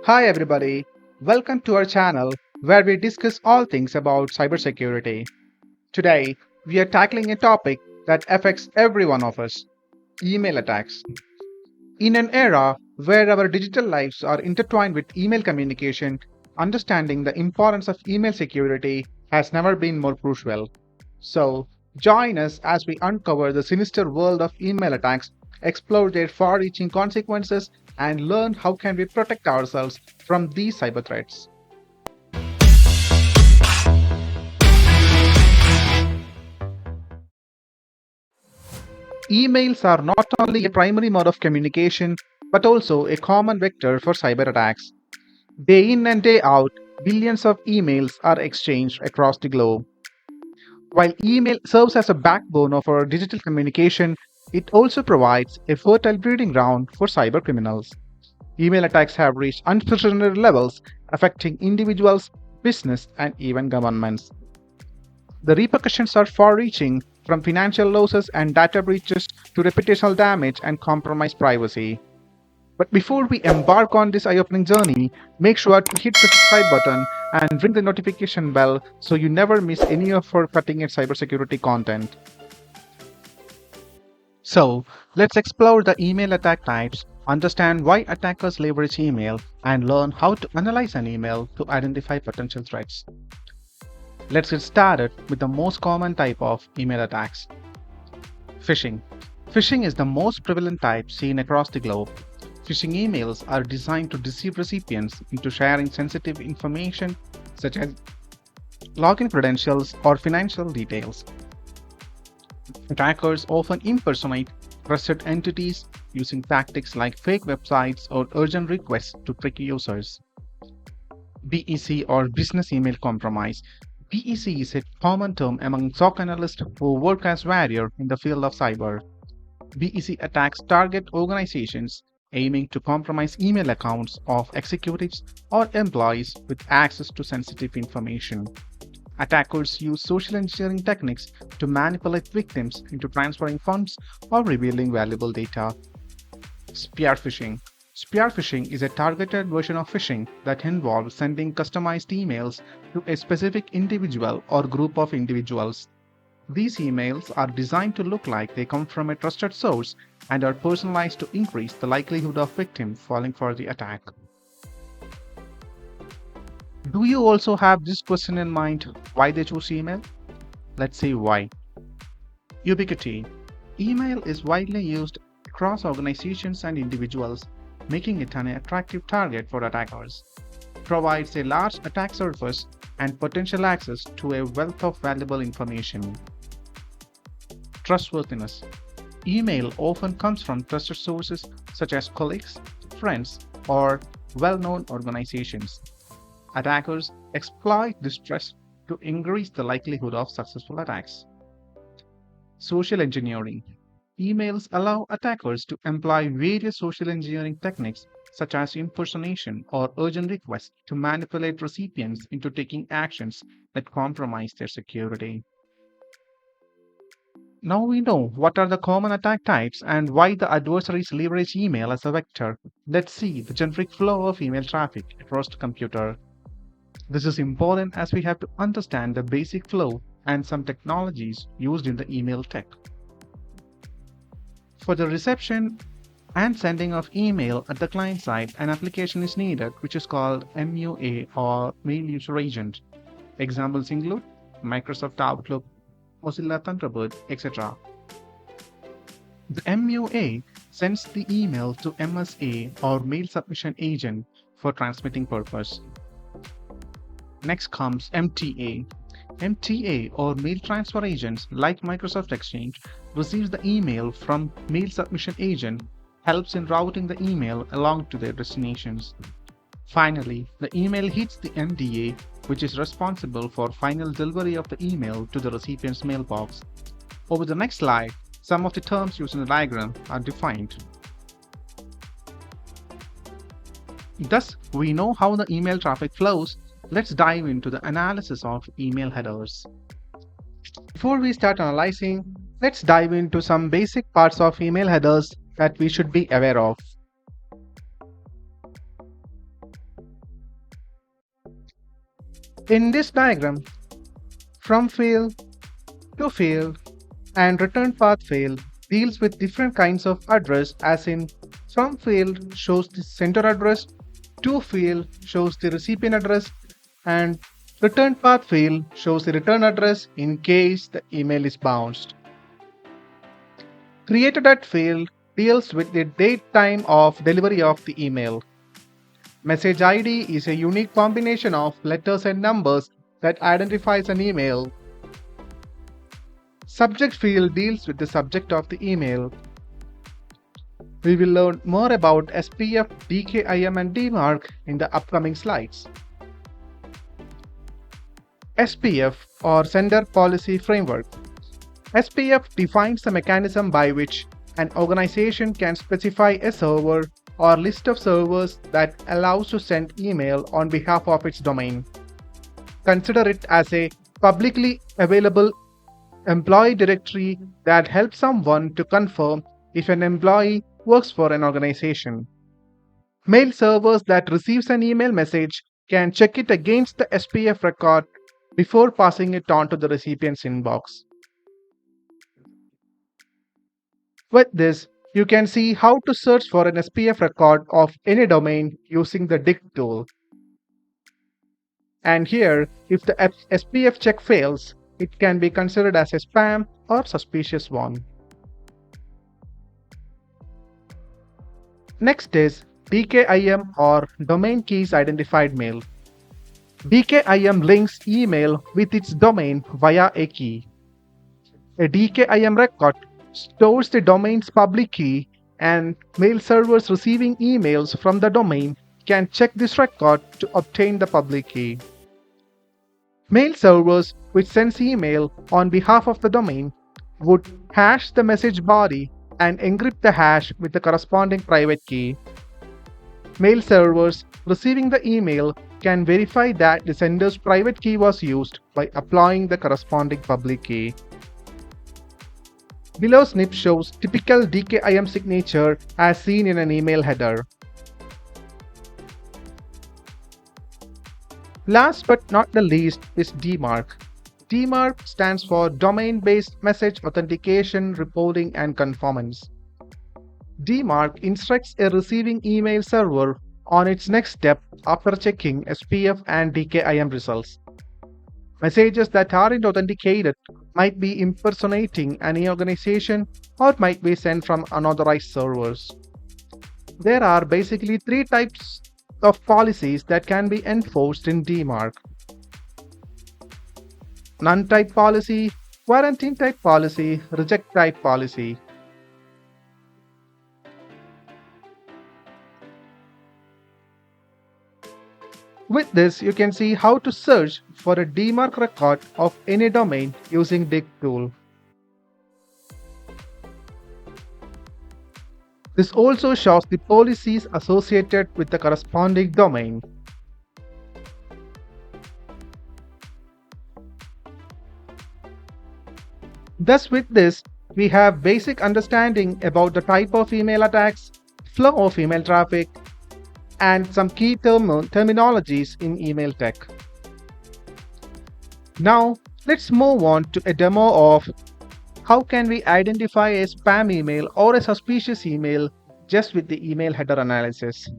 Hi everybody, welcome to our channel where we discuss all things about cybersecurity. Today, we are tackling a topic that affects every one of us: email attacks. In an era where our digital lives are intertwined with email communication, understanding the importance of email security has never been more crucial. So, join us as we uncover the sinister world of email attacks, explore their far-reaching consequences, and learn how can we protect ourselves from these cyber threats. Emails are not only a primary mode of communication but also a common vector for cyber attacks. Day in and day out, billions of emails are exchanged across the globe. While email serves as a backbone of our digital communication, it also provides a fertile breeding ground for cyber criminals. Email attacks have reached unprecedented levels, affecting individuals, business, and even governments. The repercussions are far reaching, from financial losses and data breaches to reputational damage and compromised privacy. But before we embark on this eye opening journey, make sure to hit the subscribe button and ring the notification bell so you never miss any of our cutting edge cybersecurity content. So, let's explore the email attack types, understand why attackers leverage email, and learn how to analyze an email to identify potential threats. Let's get started with the most common type of email attacks: phishing. Phishing is the most prevalent type seen across the globe. Phishing emails are designed to deceive recipients into sharing sensitive information such as login credentials or financial details. Attackers often impersonate trusted entities using tactics like fake websites or urgent requests to trick users. BEC or business email compromise. BEC is a common term among SOC analysts who work as warrior in the field of cyber. BEC attacks target organizations aiming to compromise email accounts of executives or employees with access to sensitive information. Attackers use social engineering techniques to manipulate victims into transferring funds or revealing valuable data. Spear phishing. Spear phishing is a targeted version of phishing that involves sending customized emails to a specific individual or group of individuals. These emails are designed to look like they come from a trusted source and are personalized to increase the likelihood of victim falling for the attack. Do you also have this question in mind: why they choose email? Let's see why. Ubiquity. Email is widely used across organizations and individuals, making it an attractive target for attackers. Provides a large attack surface and potential access to a wealth of valuable information. Trustworthiness. Email often comes from trusted sources such as colleagues, friends, or well-known organizations. Attackers exploit this trust to increase the likelihood of successful attacks. Social engineering. Emails allow attackers to employ various social engineering techniques such as impersonation or urgent requests to manipulate recipients into taking actions that compromise their security. Now we know what are the common attack types and why the adversaries leverage email as a vector. Let's see the generic flow of email traffic across the computer. This is important as we have to understand the basic flow and some technologies used in the email tech. For the reception and sending of email at the client side, an application is needed which is called MUA or Mail User Agent. Examples include Microsoft Outlook, Mozilla Thunderbird, etc. The MUA sends the email to MSA or Mail Submission Agent for transmitting purpose. Next comes MTA. MTA or Mail Transfer Agents, like Microsoft Exchange, receives the email from Mail Submission Agent, helps in routing the email along to their destinations. Finally, the email hits the MDA, which is responsible for final delivery of the email to the recipient's mailbox. Over the next slide, some of the terms used in the diagram are defined. Thus, we know how the email traffic flows. Let's dive into the analysis of email headers. Before we start analyzing, let's dive into some basic parts of email headers that we should be aware of. In this diagram, from field to field and return path field deals with different kinds of address, as in from field shows the sender address, to field shows the recipient address, and return path field shows the return address in case the email is bounced. Created at field deals with the date time of delivery of the email. Message ID is a unique combination of letters and numbers that identifies an email. Subject field deals with the subject of the email. We will learn more about SPF, DKIM and DMARC in the upcoming slides. SPF or Sender Policy Framework. SPF defines the mechanism by which an organization can specify a server or list of servers that allows to send email on behalf of its domain. Consider it as a publicly available employee directory that helps someone to confirm if an employee works for an organization. Mail servers that receives an email message can check it against the SPF record before passing it on to the recipient's inbox. With this, you can see how to search for an SPF record of any domain using the dig tool. And here, if the SPF check fails, it can be considered as a spam or suspicious one. Next is DKIM or Domain Keys Identified Mail. DKIM links email with its domain via a key. A DKIM record stores the domain's public key, and mail servers receiving emails from the domain can check this record to obtain the public key. Mail servers which sends email on behalf of the domain would hash the message body and encrypt the hash with the corresponding private key. Mail servers receiving the email can verify that the sender's private key was used by applying the corresponding public key. Below snip shows typical DKIM signature as seen in an email header. Last but not the least is DMARC. DMARC stands for Domain-Based Message Authentication, Reporting and Conformance. DMARC instructs a receiving email server on its next step after checking SPF and DKIM results. Messages that aren't authenticated might be impersonating any organization or might be sent from unauthorized servers. There are basically three types of policies that can be enforced in DMARC: None type policy, Quarantine type policy, Reject type policy. With this, you can see how to search for a DMARC record of any domain using dig tool. This also shows the policies associated with the corresponding domain. Thus, with this, we have basic understanding about the type of email attacks, flow of email traffic, and some key terminologies in email tech. Now, let's move on to a demo of how can we identify a spam email or a suspicious email just with the email header analysis.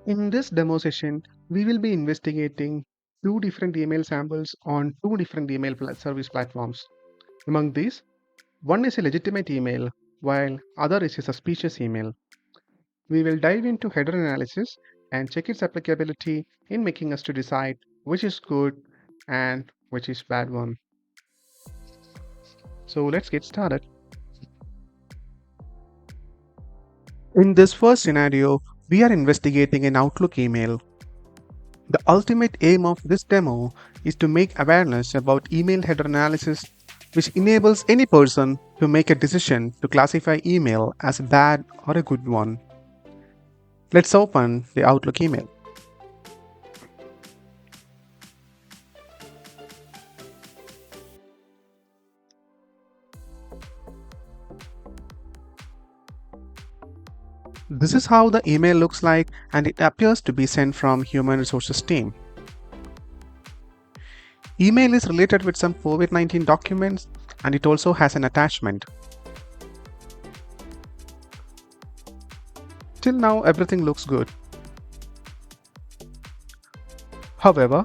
In this demo session, we will be investigating two different email samples on two different email service platforms. Among these, one is a legitimate email while other is a suspicious email. We will dive into header analysis and check its applicability in making us to decide which is good and which is bad one. So let's get started. In this first scenario, we are investigating an Outlook email. The ultimate aim of this demo is to make awareness about email header analysis, which enables any person to make a decision to classify email as a bad or a good one. Let's open the Outlook email. This is how the email looks like, and it appears to be sent from Human Resources team. Email is related with some COVID-19 documents and it also has an attachment. Till now, everything looks good. However,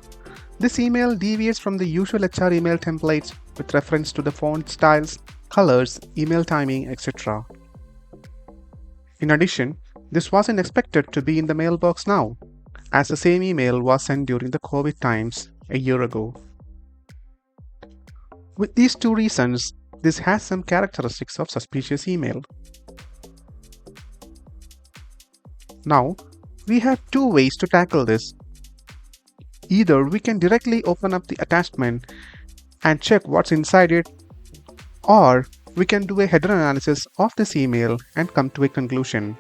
this email deviates from the usual HR email templates with reference to the font styles, colors, email timing, etc. In addition, this wasn't expected to be in the mailbox now, as the same email was sent during the COVID times a year ago. With these two reasons, this has some characteristics of suspicious email. Now, we have two ways to tackle this. Either we can directly open up the attachment and check what's inside it, or we can do a header analysis of this email and come to a conclusion.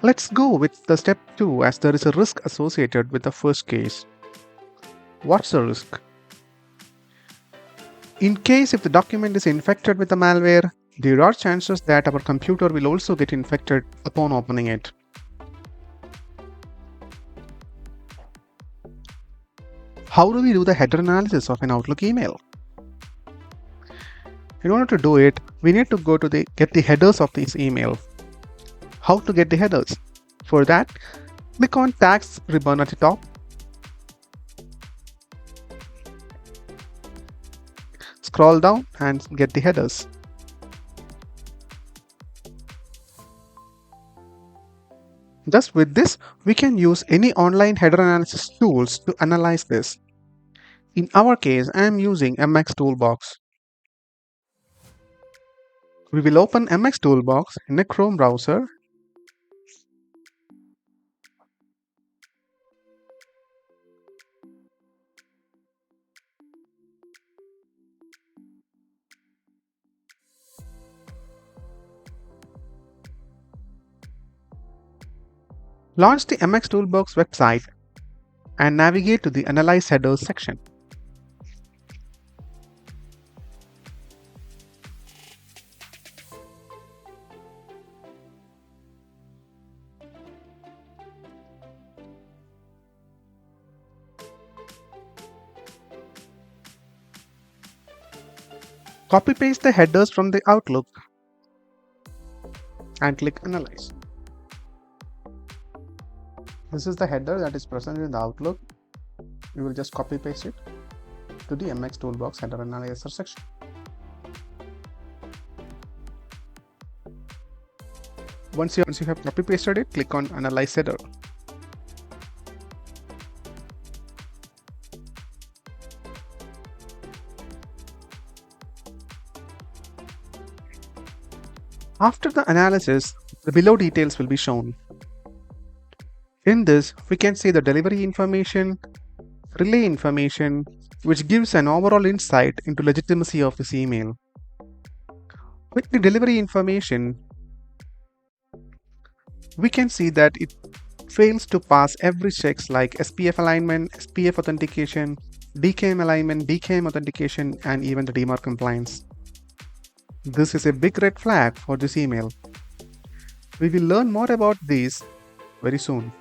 Let's go with the step 2 as there is a risk associated with the first case. What's the risk? In case if the document is infected with the malware, there are chances that our computer will also get infected upon opening it. How do we do the header analysis of an Outlook email? In order to do it, we need to go to get the headers of this email. How to get the headers? For that, click on Tags ribbon at the top. Scroll down and get the headers. Just with this, we can use any online header analysis tools to analyze this. In our case, I am using MX Toolbox. We will open MX Toolbox in a Chrome browser. Launch the MX Toolbox website and navigate to the Analyze Headers section. Copy-paste the headers from the Outlook and click Analyze. This is the header that is present in the Outlook. We will just copy-paste it to the MX Toolbox Header Analyzer section. Once you have copy-pasted it, click on Analyze Header. After the analysis, the below details will be shown. In this, we can see the delivery information, relay information, which gives an overall insight into legitimacy of this email. With the delivery information, we can see that it fails to pass every checks like SPF alignment, SPF authentication, DKIM alignment, DKIM authentication, and even the DMARC compliance. This is a big red flag for this email. We will learn more about these very soon.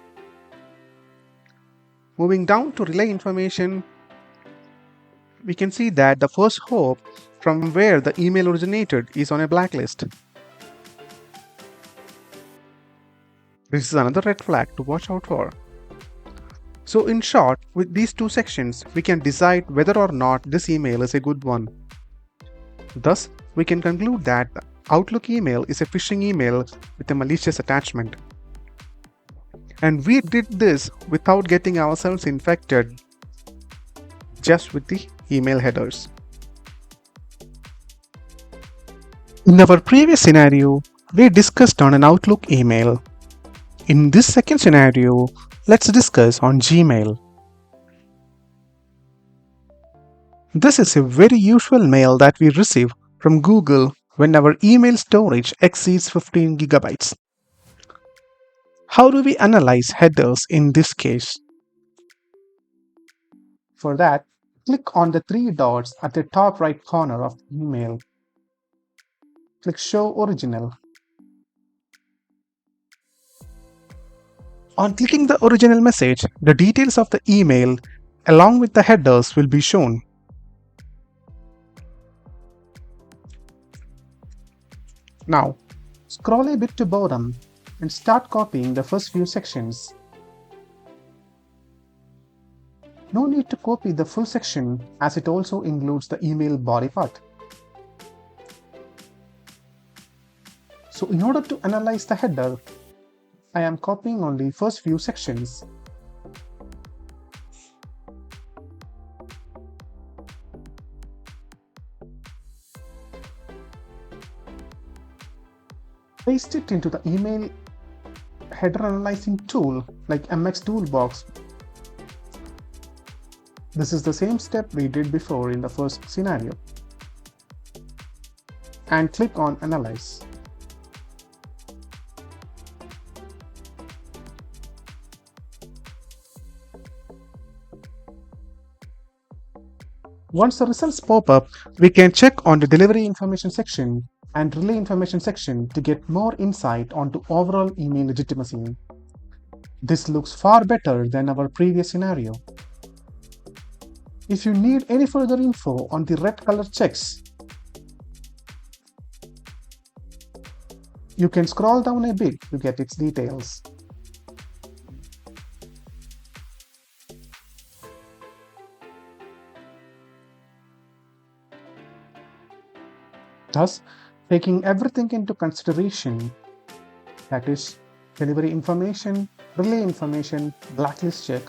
Moving down to relay information, we can see that the first hop from where the email originated is on a blacklist. This is another red flag to watch out for. So in short, with these two sections, we can decide whether or not this email is a good one. Thus, we can conclude that the Outlook email is a phishing email with a malicious attachment. And we did this without getting ourselves infected, just with the email headers. In our previous scenario, we discussed on an Outlook email. In this second scenario, let's discuss on Gmail. This is a very usual mail that we receive from Google when our email storage exceeds 15 gigabytes. How do we analyze headers in this case? For that, click on the three dots at the top right corner of the email. Click Show Original. On clicking the original message, the details of the email along with the headers will be shown. Now, scroll a bit to bottom and start copying the first few sections. No need to copy the full section as it also includes the email body part. So in order to analyze the header, I am copying only first few sections. Paste it into the email header analyzing tool like MX Toolbox. This is the same step we did before in the first scenario. And click on Analyze. Once the results pop up, we can check on the delivery information section and relay information section to get more insight onto overall email legitimacy. This looks far better than our previous scenario. If you need any further info on the red color checks, you can scroll down a bit to get its details. Thus, taking everything into consideration, that is, delivery information, relay information, blacklist check,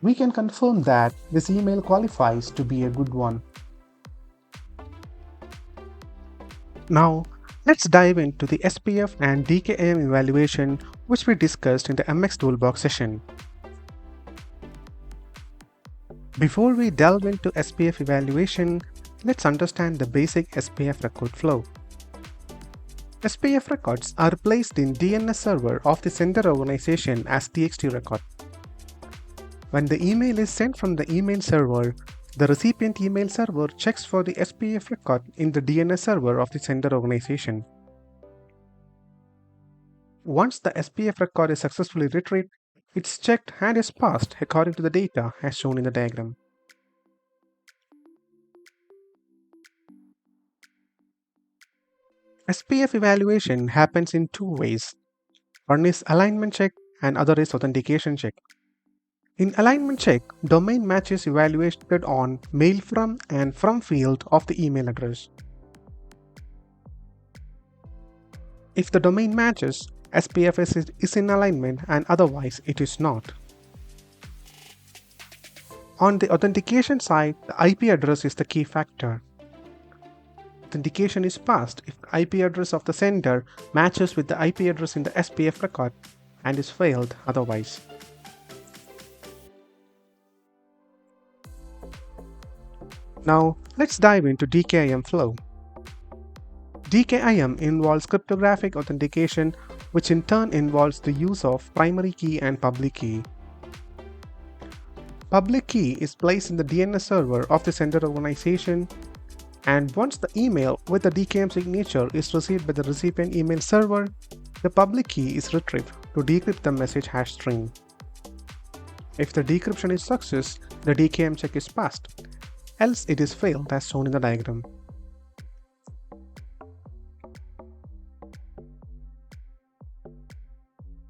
we can confirm that this email qualifies to be a good one. Now, let's dive into the SPF and DKIM evaluation which we discussed in the MX Toolbox session. Before we delve into SPF evaluation, let's understand the basic SPF record flow. SPF records are placed in DNS server of the sender organization as TXT record. When the email is sent from the email server, the recipient email server checks for the SPF record in the DNS server of the sender organization. Once the SPF record is successfully retrieved, it's checked and is passed according to the data as shown in the diagram. SPF evaluation happens in two ways. One is alignment check and other is authentication check. In alignment check, domain match is evaluated on mail from and from field of the email address. If the domain matches, SPF is in alignment and otherwise it is not. On the authentication side, the IP address is the key factor. Authentication is passed if the IP address of the sender matches with the IP address in the SPF record and is failed otherwise. Now, let's dive into DKIM flow. DKIM involves cryptographic authentication, which in turn involves the use of primary key and public key. Public key is placed in the DNS server of the sender organization, and once the email with the DKIM signature is received by the recipient email server, the public key is retrieved to decrypt the message hash string. If the decryption is success, the DKIM check is passed, else it is failed as shown in the diagram.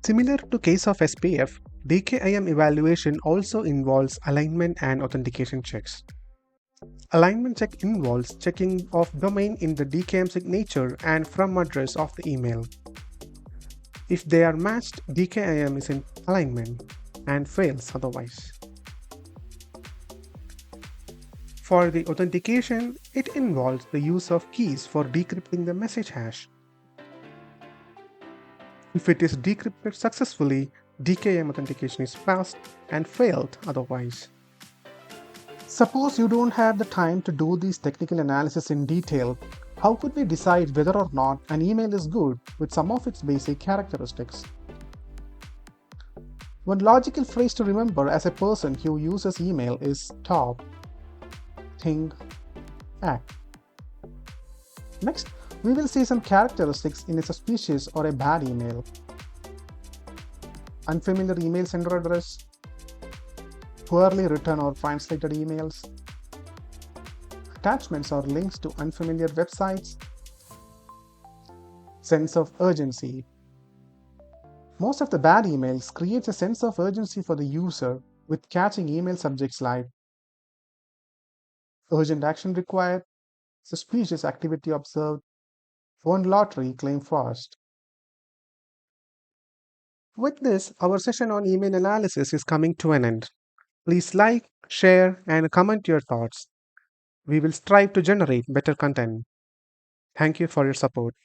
Similar to case of SPF, DKIM evaluation also involves alignment and authentication checks. Alignment check involves checking of domain in the DKIM signature and from address of the email. If they are matched, DKIM is in alignment and fails otherwise. For the authentication, it involves the use of keys for decrypting the message hash. If it is decrypted successfully, DKIM authentication is passed and failed otherwise. Suppose you don't have the time to do these technical analysis in detail, how could we decide whether or not an email is good with some of its basic characteristics? One logical phrase to remember as a person who uses email is talk, think, act. Next, we will see some characteristics in a suspicious or a bad email. Unfamiliar email sender address, poorly written or translated emails, attachments or links to unfamiliar websites, sense of urgency. Most of the bad emails creates a sense of urgency for the user with catching email subjects like urgent action required, suspicious activity observed, won lottery, claim fast. With this, our session on email analysis is coming to an end. Please like, share, and comment your thoughts. We will strive to generate better content. Thank you for your support.